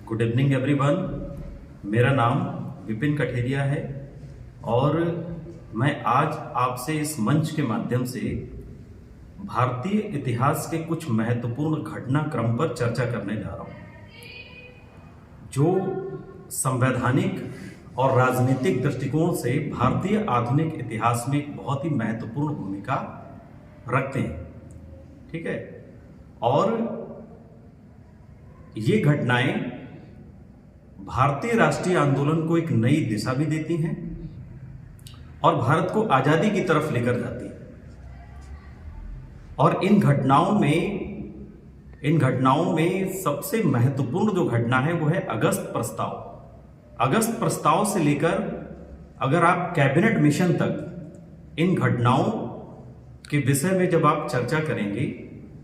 Good evening everyone. मेरा नाम विपिन कठेरिया है और मैं आज आपसे इस मंच के माध्यम से भारतीय इतिहास के कुछ महत्वपूर्ण घटनाक्रम पर चर्चा करने जा रहा हूं, जो संवैधानिक और राजनीतिक दृष्टिकोण से भारतीय आधुनिक इतिहास में एक बहुत ही महत्वपूर्ण भूमिका रखते हैं। ठीक है, और ये घटनाएं भारतीय राष्ट्रीय आंदोलन को एक नई दिशा भी देती हैं और भारत को आजादी की तरफ लेकर जाती हैं। और इन घटनाओं में सबसे महत्वपूर्ण जो घटना है वो है अगस्त प्रस्ताव। अगस्त प्रस्ताव से लेकर अगर आप कैबिनेट मिशन तक इन घटनाओं के विषय में जब आप चर्चा करेंगे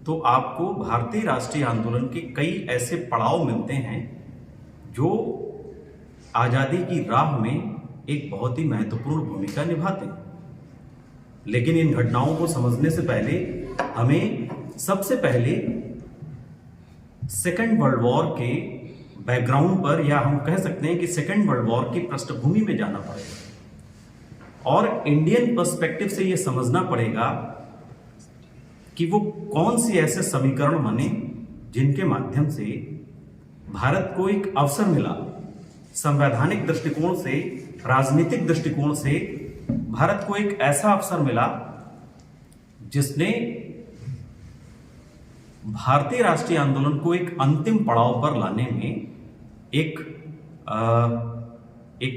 तो आपको भारतीय राष्ट्रीय आंदोलन के कई ऐसे पड़ाव मिलते हैं जो आजादी की राह में एक बहुत ही महत्वपूर्ण भूमिका निभाते हैं। लेकिन इन घटनाओं को समझने से पहले हमें सबसे पहले सेकेंड वर्ल्ड वॉर के बैकग्राउंड पर, या हम कह सकते हैं कि सेकेंड वर्ल्ड वॉर की पृष्ठभूमि में जाना पड़ेगा और इंडियन पर्सपेक्टिव से यह समझना पड़ेगा कि वो कौन सी ऐसे समीकरण बने जिनके माध्यम से भारत को एक अवसर मिला, संवैधानिक दृष्टिकोण से, राजनीतिक दृष्टिकोण से भारत को एक ऐसा अवसर मिला जिसने भारतीय राष्ट्रीय आंदोलन को एक अंतिम पड़ाव पर लाने में एक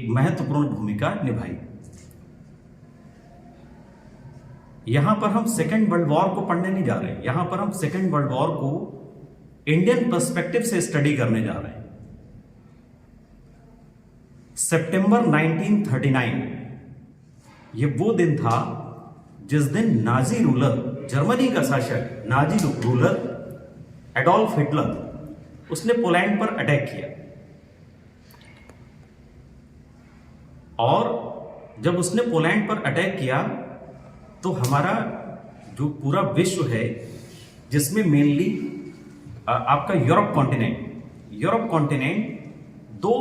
महत्वपूर्ण भूमिका निभाई। यहां पर हम सेकेंड वर्ल्ड वॉर को पढ़ने नहीं जा रहे हैं, यहां पर हम सेकेंड वर्ल्ड वॉर को इंडियन पर्सपेक्टिव से स्टडी करने जा रहे हैं। सितंबर 1939 ये वो दिन था जिस दिन नाजी रूलर, जर्मनी का शासक नाजी रूलर एडोल्फ हिटलर, उसने पोलैंड पर अटैक किया। और जब उसने पोलैंड पर अटैक किया तो हमारा जो पूरा विश्व है, जिसमें मेनली आपका यूरोप कॉन्टिनेंट दो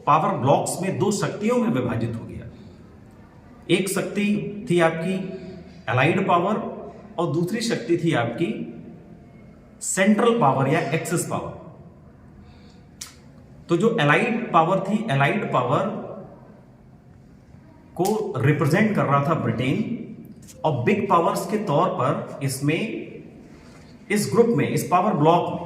पावर ब्लॉक्स में, दो शक्तियों में विभाजित हो गया। एक शक्ति थी आपकी एलाइड पावर और दूसरी शक्ति थी आपकी सेंट्रल पावर या एक्सिस पावर। तो जो एलाइड पावर थी, एलाइड पावर को रिप्रेजेंट कर रहा था ब्रिटेन, और बिग पावर्स के तौर पर इसमें, इस ग्रुप में, इस पावर ब्लॉक में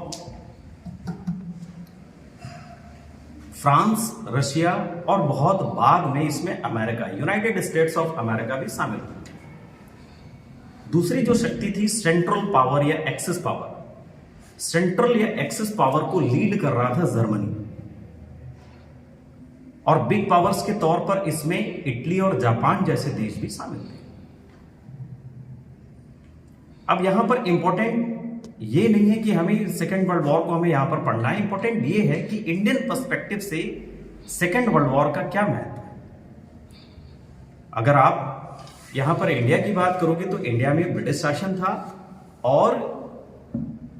फ्रांस, रशिया और बहुत बाद में इसमें America, United states of America भी शामिल हुए। दूसरी जो शक्ति थी सेंट्रल पावर या एक्सिस पावर। सेंट्रल या एक्सिस पावर को लीड कर रहा था जर्मनी, और बिग पावर्स के तौर पर इसमें इटली और जापान जैसे देश भी शामिल थे। अब यहां पर इंपॉर्टेंट ये नहीं है कि हमें सेकेंड वर्ल्ड वॉर को हमें यहां पर पढ़ना है, इंपॉर्टेंट ये है कि इंडियन पर्सपेक्टिव से सेकेंड वर्ल्ड वॉर का क्या महत्व है। अगर आप यहां पर इंडिया की बात करोगे तो इंडिया में ब्रिटिश शासन था और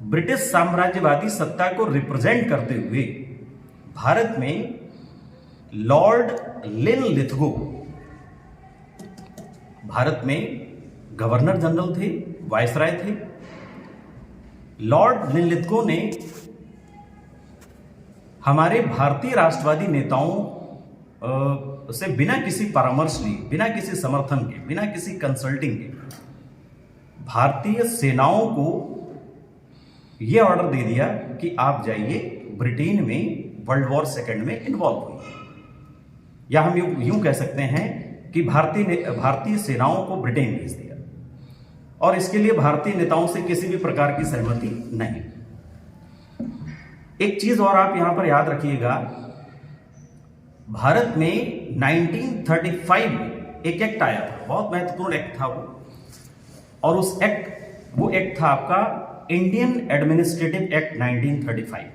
ब्रिटिश साम्राज्यवादी सत्ता को रिप्रेजेंट करते हुए भारत में लॉर्ड लिनलिथगो भारत में गवर्नर जनरल थे, वायसराय थे। लॉर्ड लिनलिथगो ने हमारे भारतीय राष्ट्रवादी नेताओं से बिना किसी परामर्श लिए, बिना किसी समर्थन के, बिना किसी कंसल्टिंग के भारतीय सेनाओं को यह ऑर्डर दे दिया कि आप जाइए ब्रिटेन में वर्ल्ड वॉर सेकेंड में इन्वॉल्व हुई। या हम यूं कह सकते हैं कि भारतीय सेनाओं को ब्रिटेन भेज दिया, और इसके लिए भारतीय नेताओं से किसी भी प्रकार की सहमति नहीं। एक चीज और आप यहां पर याद रखिएगा, भारत में 1935 में एक एक्ट आया था, बहुत महत्वपूर्ण एक्ट था वो, और वो एक्ट था आपका इंडियन एडमिनिस्ट्रेटिव एक्ट 1935।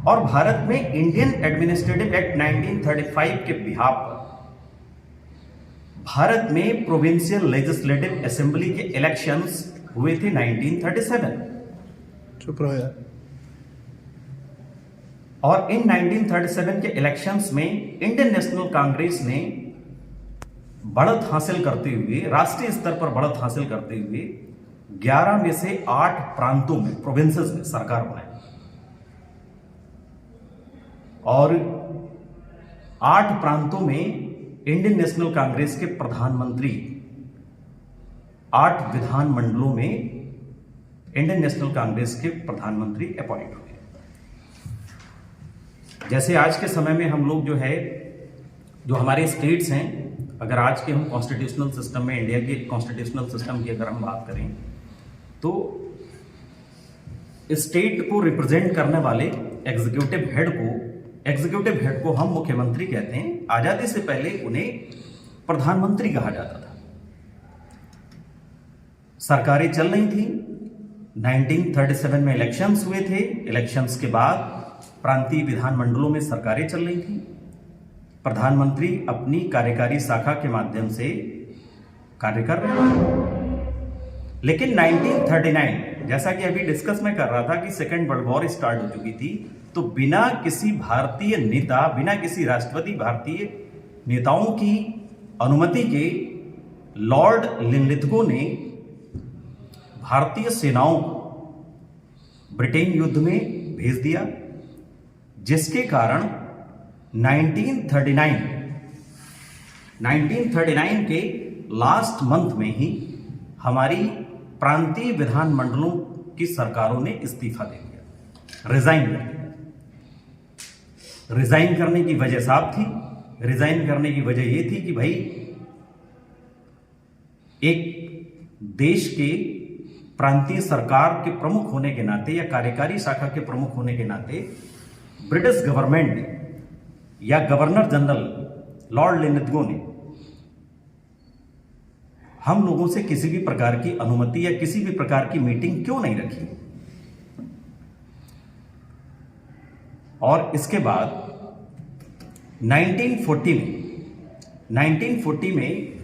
और भारत में इंडियन एडमिनिस्ट्रेटिव एक्ट 1935 के बिहाफ पर भारत में प्रोविंशियल लेजिस्लेटिव असेंबली के इलेक्शंस हुए थे 1937। चुप रहो यार। और इन 1937 के इलेक्शंस में इंडियन नेशनल कांग्रेस ने बढ़त हासिल करते हुए, राष्ट्रीय स्तर पर बढ़त हासिल करते हुए 11 में से 8 प्रांतों में, प्रोविंसेस में सरकार बनाई और 8 प्रांतों में इंडियन नेशनल कांग्रेस के प्रधानमंत्री 8 विधानमंडलों में इंडियन नेशनल कांग्रेस के प्रधानमंत्री अपॉइंट हुए। जैसे आज के समय में हम लोग जो हमारे स्टेट्स हैं, अगर आज के हम कॉन्स्टिट्यूशनल सिस्टम में, इंडिया के कॉन्स्टिट्यूशनल सिस्टम की अगर हम बात करें तो स्टेट को रिप्रेजेंट करने वाले एग्जीक्यूटिव हेड को हम मुख्यमंत्री कहते हैं। आजादी से पहले उन्हें प्रधानमंत्री कहा जाता था। सरकारें चल रही थी, 1937 में इलेक्शंस हुए थे। इलेक्शंस के बाद प्रांतीय विधानमंडलों में सरकारें चल रही थी। प्रधानमंत्री अपनी कार्यकारी शाखा के माध्यम से कार्य कर रहे थे। लेकिन 1939, जैसा कि अभी डिस्कस में कर रहा था कि सेकेंड वर्ल्ड वॉर स्टार्ट हो चुकी थी, तो बिना किसी भारतीय नेता, बिना किसी राष्ट्रपति भारतीय नेताओं की अनुमति के लॉर्ड लिनलिथगो ने भारतीय सेनाओं को ब्रिटेन युद्ध में भेज दिया, जिसके कारण 1939 के लास्ट मंथ में ही हमारी प्रांतीय विधानमंडलों की सरकारों ने इस्तीफा दे दिया, रिजाइन कर दिया। रिजाइन करने की वजह साफ थी। रिजाइन करने की वजह यह थी कि भाई एक देश के प्रांतीय सरकार के प्रमुख होने के नाते या कार्यकारी शाखा के प्रमुख होने के नाते ब्रिटिश गवर्नमेंट ने या गवर्नर जनरल लॉर्ड लिनलिथगो ने हम लोगों से किसी भी प्रकार की अनुमति या किसी भी प्रकार की मीटिंग क्यों नहीं रखी। और इसके बाद 1940 में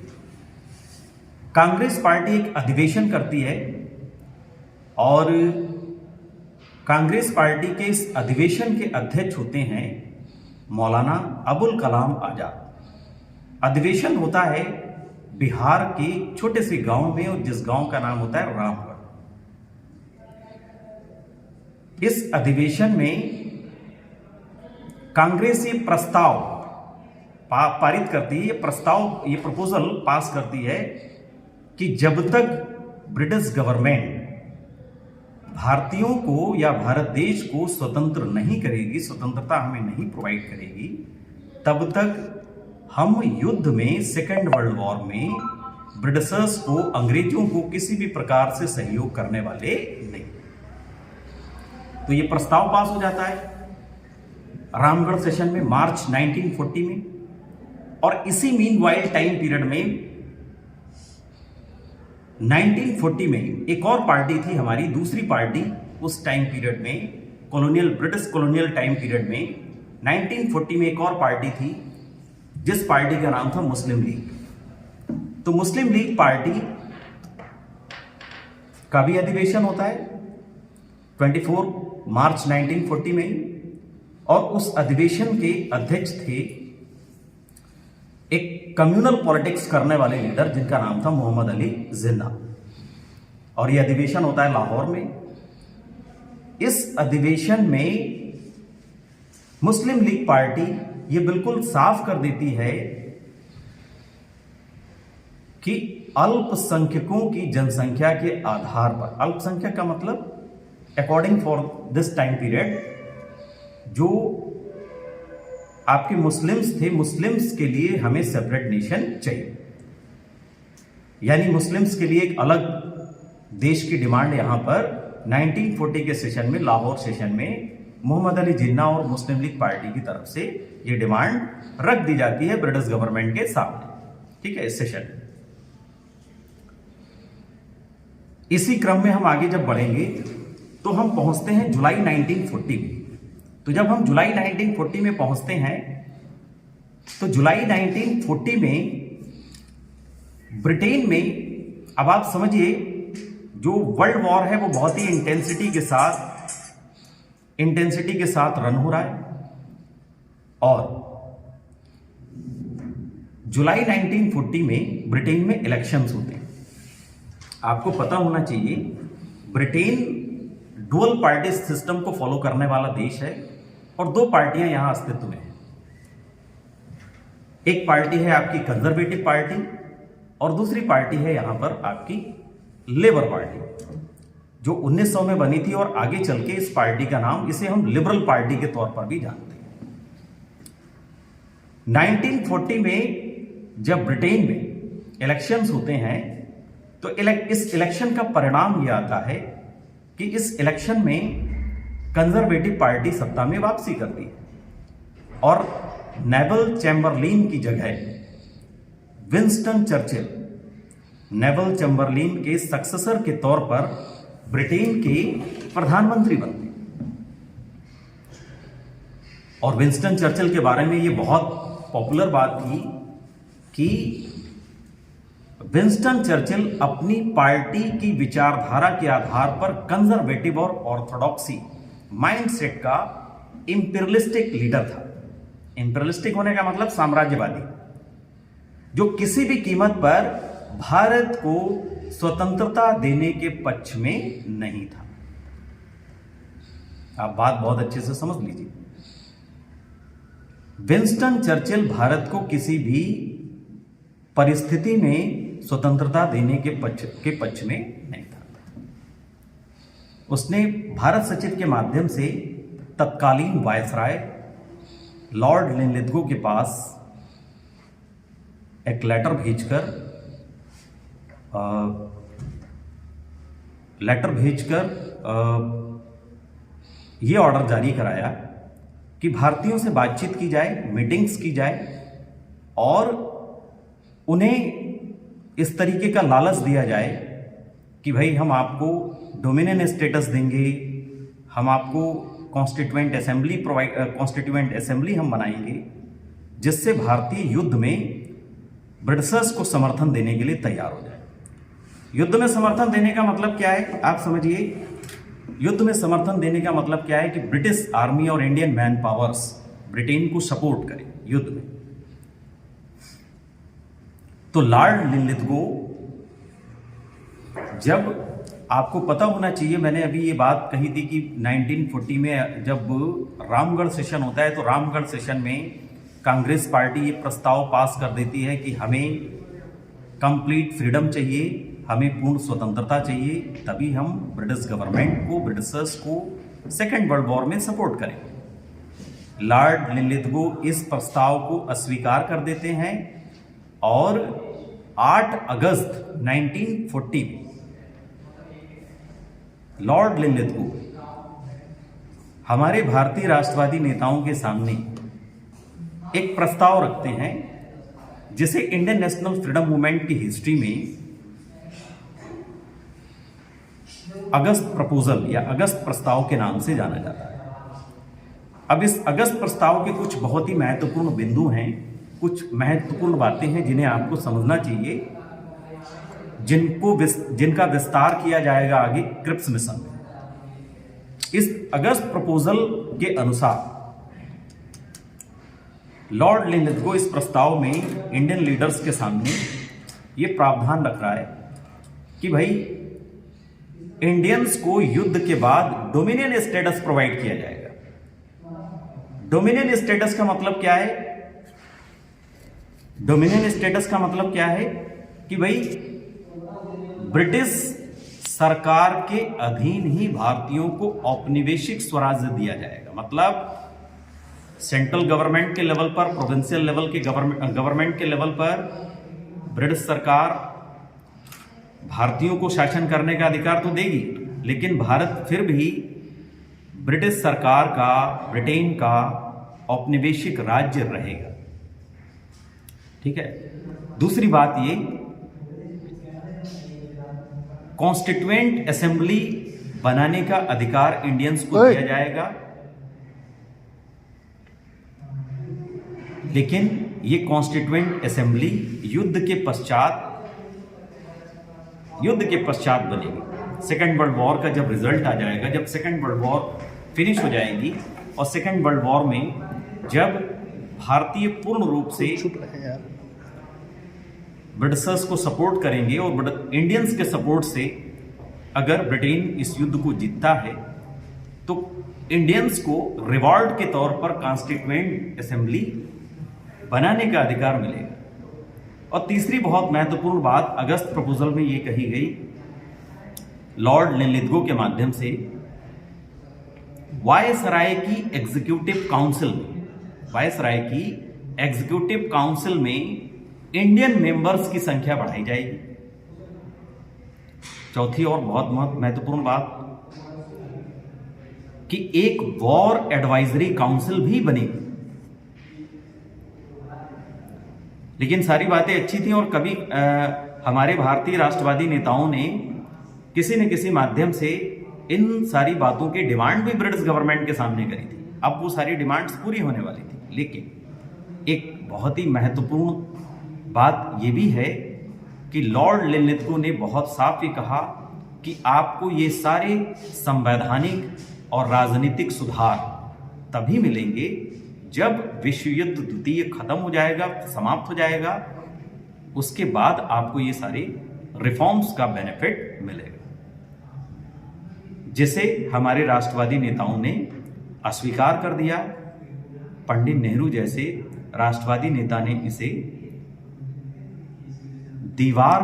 कांग्रेस पार्टी एक अधिवेशन करती है और कांग्रेस पार्टी के इस अधिवेशन के अध्यक्ष होते हैं मौलाना अबुल कलाम आजाद। अधिवेशन होता है बिहार के छोटे से गांव में, और जिस गांव का नाम होता है रामगढ़। इस अधिवेशन में कांग्रेस ये प्रस्ताव पारित करती है, ये प्रपोजल पास करती है कि जब तक ब्रिटिश गवर्नमेंट भारतीयों को या भारत देश को स्वतंत्र नहीं करेगी, स्वतंत्रता हमें नहीं प्रोवाइड करेगी, तब तक हम युद्ध में, सेकेंड वर्ल्ड वॉर में ब्रिटिशर्स को, अंग्रेजों को किसी भी प्रकार से सहयोग करने वाले नहीं। तो ये प्रस्ताव पास हो जाता है रामगढ़ सेशन में मार्च 1940 में। और इसी मीनवाइल टाइम पीरियड में 1940 में एक और पार्टी थी हमारी, दूसरी पार्टी उस टाइम पीरियड में, ब्रिटिश कॉलोनियल टाइम पीरियड में 1940 में एक और पार्टी थी जिस पार्टी का नाम था मुस्लिम लीग। तो मुस्लिम लीग पार्टी का भी अधिवेशन होता है 24 मार्च 1940 में, और उस अधिवेशन के अध्यक्ष थे एक कम्युनल पॉलिटिक्स करने वाले लीडर जिनका नाम था मोहम्मद अली जिन्ना। और यह अधिवेशन होता है लाहौर में। इस अधिवेशन में मुस्लिम लीग पार्टी ये बिल्कुल साफ कर देती है कि अल्पसंख्यकों की जनसंख्या के आधार पर, अल्पसंख्यक का मतलब according for this time period, जो आपके मुस्लिम्स थे, मुस्लिम्स के लिए हमें सेपरेट नेशन चाहिए। यानी मुस्लिम्स के लिए एक अलग देश की डिमांड यहां पर 1940 के सेशन में, लाहौर सेशन में मोहम्मद अली जिन्ना और मुस्लिम लीग पार्टी की तरफ से ये डिमांड रख दी जाती है ब्रिटिश गवर्नमेंट के सामने। ठीक है, इस सेशन में। इसी क्रम में हम आगे जब बढ़ेंगे तो हम पहुंचते हैं जुलाई 1940 में। तो जब हम जुलाई 1940 में पहुंचते हैं तो जुलाई 1940 में ब्रिटेन में, अब आप समझिए, जो वर्ल्ड वॉर है वो बहुत ही इंटेंसिटी के साथ रन हो रहा है। और जुलाई 1940 में ब्रिटेन में इलेक्शंस होते हैं। आपको पता होना चाहिए ब्रिटेन डुअल पार्टी सिस्टम को फॉलो करने वाला देश है और दो पार्टियां यहां अस्तित्व में हैं। एक पार्टी है आपकी कंजर्वेटिव पार्टी और दूसरी पार्टी है यहां पर आपकी लेबर पार्टी, जो 1900 में बनी थी और आगे चल के इस पार्टी का नाम, इसे हम लिबरल पार्टी के तौर पर भी जानते हैं। 1940 में जब ब्रिटेन में इलेक्शंस होते हैं तो इस इलेक्शन का परिणाम यह आता है कि इस इलेक्शन में कंजर्वेटिव पार्टी सत्ता में वापसी करती है और नेवल चैम्बरलिन की जगह विंस्टन चर्चिल नेवल चैम्बरलिन के सक्सेसर के तौर पर ब्रिटेन के प्रधानमंत्री बनते हैं। और विंस्टन चर्चिल के बारे में ये बहुत पॉपुलर बात थी कि विंस्टन चर्चिल अपनी पार्टी की विचारधारा के आधार पर कंजर्वेटिव और ऑर्थोडॉक्सी माइंडसेट का इंपीरियलिस्टिक लीडर था। इंपीरियलिस्टिक होने का मतलब साम्राज्यवादी, जो किसी भी कीमत पर भारत को स्वतंत्रता देने के पक्ष में नहीं था। आप बात बहुत अच्छे से समझ लीजिए। विंस्टन चर्चिल भारत को किसी भी परिस्थिति में स्वतंत्रता देने के पक्ष में नहीं था। उसने भारत सचिव के माध्यम से तत्कालीन वायसराय लॉर्ड लिनलिथगो के पास एक लेटर भेजकर यह ऑर्डर जारी कराया कि भारतीयों से बातचीत की जाए, मीटिंग्स की जाए और उन्हें इस तरीके का लालच दिया जाए कि भाई हम आपको डोमिनियन स्टेटस देंगे, हम आपको कॉन्स्टिट्यूएंट असेंबली हम बनाएंगे, जिससे भारतीय युद्ध में ब्रिटिशर्स को समर्थन देने के लिए तैयार हो जाए। युद्ध में समर्थन देने का मतलब क्या है, आप समझिए। युद्ध में समर्थन देने का मतलब क्या है कि ब्रिटिश आर्मी और इंडियन मैन पावर्स ब्रिटेन को सपोर्ट करें युद्ध में। तो लॉर्ड लिनलिथगो, जब आपको पता होना चाहिए, मैंने अभी ये बात कही थी कि 1940 में जब रामगढ़ सेशन होता है तो रामगढ़ सेशन में कांग्रेस पार्टी ये प्रस्ताव पास कर देती है कि हमें कंप्लीट फ्रीडम चाहिए, हमें पूर्ण स्वतंत्रता चाहिए, तभी हम ब्रिटिश गवर्नमेंट को, ब्रिटिशर्स को सेकेंड वर्ल्ड वॉर में सपोर्ट करेंगे। लॉर्ड लिनलिथगो इस प्रस्ताव को अस्वीकार कर देते हैं और 8 अगस्त 1940 में लॉर्ड लिनलिथगो हमारे भारतीय राष्ट्रवादी नेताओं के सामने एक प्रस्ताव रखते हैं जिसे इंडियन नेशनल फ्रीडम मूवमेंट की हिस्ट्री में अगस्त प्रपोजल या अगस्त प्रस्ताव के नाम से जाना जाता है। अब इस अगस्त प्रस्ताव के कुछ बहुत ही महत्वपूर्ण बिंदु हैं, कुछ महत्वपूर्ण बातें हैं जिन्हें आपको समझना चाहिए, जिनका विस्तार किया जाएगा आगे क्रिप्स मिशन में। इस अगस्त प्रपोजल के अनुसार लॉर्ड लिनलिथगो इस प्रस्ताव में इंडियन लीडर्स के सामने ये प्रावधान रख रहा है कि भाई इंडियंस को युद्ध के बाद डोमिनियन स्टेटस प्रोवाइड किया जाएगा। डोमिनियन स्टेटस का मतलब क्या है? डोमिनियन स्टेटस का मतलब क्या है कि भाई ब्रिटिश सरकार के अधीन ही भारतीयों को औपनिवेशिक स्वराज्य दिया जाएगा। मतलब सेंट्रल गवर्नमेंट के लेवल पर, प्रोविंशियल लेवल के गवर्नमेंट के लेवल पर ब्रिटिश सरकार भारतीयों को शासन करने का अधिकार तो देगी, लेकिन भारत फिर भी ब्रिटिश सरकार का, ब्रिटेन का औपनिवेशिक राज्य रहेगा। ठीक है। दूसरी बात ये, कॉन्स्टिट्यूएंट असेंबली बनाने का अधिकार इंडियंस को दिया जाएगा, लेकिन ये कॉन्स्टिट्यूएंट असेंबली युद्ध के पश्चात बनेगी। सेकेंड वर्ल्ड वॉर का जब रिजल्ट आ जाएगा, जब सेकेंड वर्ल्ड वॉर फिनिश हो जाएगी और सेकेंड वर्ल्ड वॉर में जब भारतीय पूर्ण रूप से ब्रिटिशर्स को सपोर्ट करेंगे और इंडियंस के सपोर्ट से अगर ब्रिटेन इस युद्ध को जीतता है तो इंडियंस को रिवॉर्ड के तौर पर कॉन्स्टिट्यूएंट असेंबली बनाने का अधिकार मिलेगा। और तीसरी बहुत महत्वपूर्ण बात अगस्त प्रपोजल में ये कही गई लॉर्ड लिनलिथगो के माध्यम से, वायसराय की एग्जीक्यूटिव काउंसिल में इंडियन मेंबर्स की संख्या बढ़ाई जाएगी। चौथी और बहुत महत्वपूर्ण बात कि एक वॉर एडवाइजरी काउंसिल भी बनेगी। लेकिन सारी बातें अच्छी थी और कभी हमारे भारतीय राष्ट्रवादी नेताओं ने किसी न किसी माध्यम से इन सारी बातों की डिमांड भी ब्रिटिश गवर्नमेंट के सामने करी थी। अब वो सारी डिमांड्स पूरी होने वाली थी, लेकिन एक बहुत ही महत्वपूर्ण बात ये भी है कि लॉर्ड लिनलिथगो ने बहुत साफ ही कहा कि आपको ये सारे संवैधानिक और राजनीतिक सुधार तभी मिलेंगे जब विश्व युद्ध द्वितीय खत्म हो जाएगा, समाप्त हो जाएगा, उसके बाद आपको ये सारे रिफॉर्म्स का बेनिफिट मिलेगा, जिसे हमारे राष्ट्रवादी नेताओं ने अस्वीकार कर दिया। पंडित नेहरू जैसे राष्ट्रवादी नेता ने इसे दीवार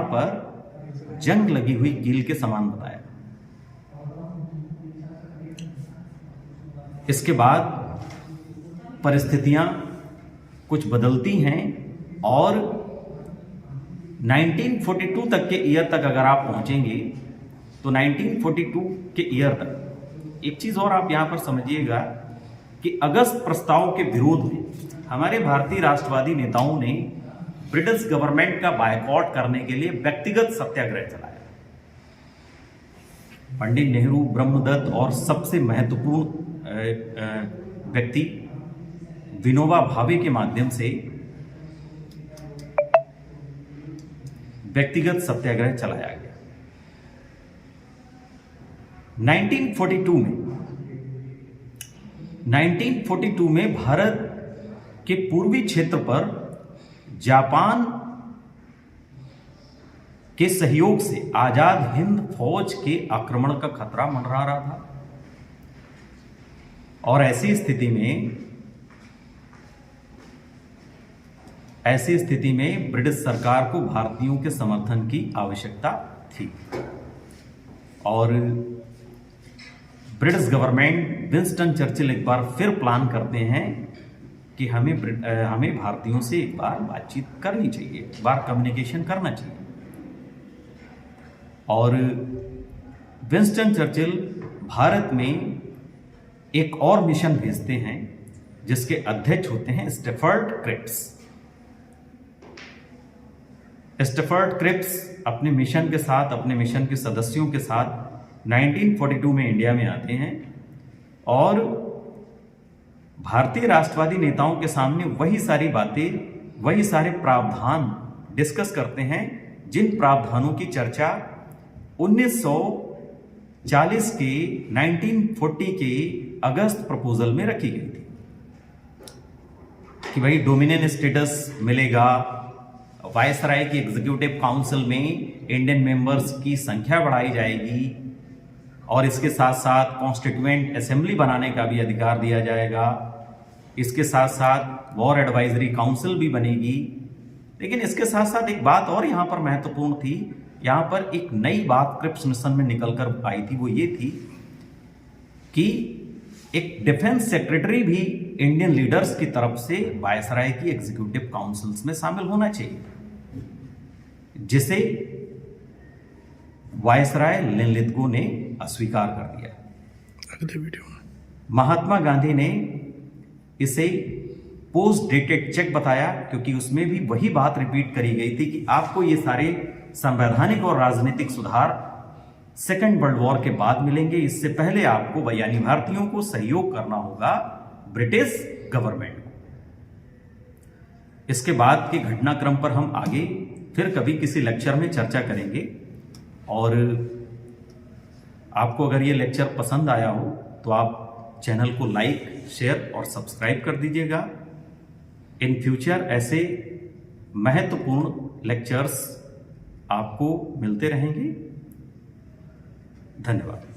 पर जंग लगी हुई कील के समान बताया। इसके बाद परिस्थितियां कुछ बदलती हैं और 1942 तक के ईयर तक अगर आप पहुंचेंगे तो 1942 के ईयर तक एक चीज और आप यहां पर समझिएगा कि अगस्त प्रस्ताव के विरोध में हमारे भारतीय राष्ट्रवादी नेताओं ने ब्रिटिश गवर्नमेंट का बायकॉट करने के लिए व्यक्तिगत सत्याग्रह चलाया। पंडित नेहरू, ब्रह्मदत्त और सबसे महत्वपूर्ण व्यक्ति विनोबा भावे के माध्यम से व्यक्तिगत सत्याग्रह चलाया गया। 1942 में भारत के पूर्वी क्षेत्र पर जापान के सहयोग से आजाद हिंद फौज के आक्रमण का खतरा मंडरा रहा था और ऐसी स्थिति में ब्रिटिश सरकार को भारतीयों के समर्थन की आवश्यकता थी और ब्रिटिश गवर्नमेंट विंस्टन चर्चिल एक बार फिर प्लान करते हैं कि हमें भारतीयों से एक बार बातचीत करनी चाहिए, एक बार कम्युनिकेशन करना चाहिए। और विंस्टन चर्चिल भारत में एक और मिशन भेजते हैं जिसके अध्यक्ष होते हैं स्टैफर्ड क्रिप्स। स्टैफर्ड क्रिप्स अपने मिशन के सदस्यों के साथ 1942 में इंडिया में आते हैं और भारतीय राष्ट्रवादी नेताओं के सामने वही सारी बातें, वही सारे प्रावधान डिस्कस करते हैं जिन प्रावधानों की चर्चा 1940 के 1940 के अगस्त प्रपोजल में रखी गई थी कि भाई डोमिनियन स्टेटस मिलेगा, वायसराय की एग्जीक्यूटिव काउंसिल में इंडियन मेंबर्स की संख्या बढ़ाई जाएगी और इसके साथ साथ कॉन्स्टिट्यूएंट असेंबली बनाने का भी अधिकार दिया जाएगा। इसके साथ साथ वॉर एडवाइजरी काउंसिल भी बनेगी। लेकिन इसके साथ साथ एक बात और यहाँ पर महत्वपूर्ण थी, यहाँ पर एक नई बात क्रिप्स मिशन में निकलकर आई थी, वो ये थी कि एक डिफेंस सेक्रेटरी भी इंडियन लीडर्स की तरफ से वायसराय की एग्जीक्यूटिव काउंसिल्स में शामिल होना चाहिए, जिसे वायसराय लिनलिथगो ने अस्वीकार कर दिया। अगले वीडियो में महात्मा गांधी ने इसे पोस्ट डेटेड चेक बताया क्योंकि उसमें भी वही बात रिपीट करी गई थी कि आपको ये सारे संवैधानिक और राजनीतिक सुधार सेकेंड वर्ल्ड वॉर के बाद मिलेंगे, इससे पहले आपको यानी भारतीयों को सहयोग करना होगा ब्रिटिश गवर्नमेंट को। इसके बाद के घटनाक्रम पर हम आगे फिर कभी किसी लेक्चर में चर्चा करेंगे और आपको अगर ये लेक्चर पसंद आया हो तो आप चैनल को लाइक, शेयर और सब्सक्राइब कर दीजिएगा। इन फ्यूचर ऐसे महत्वपूर्ण लेक्चर्स आपको मिलते रहेंगे। धन्यवाद।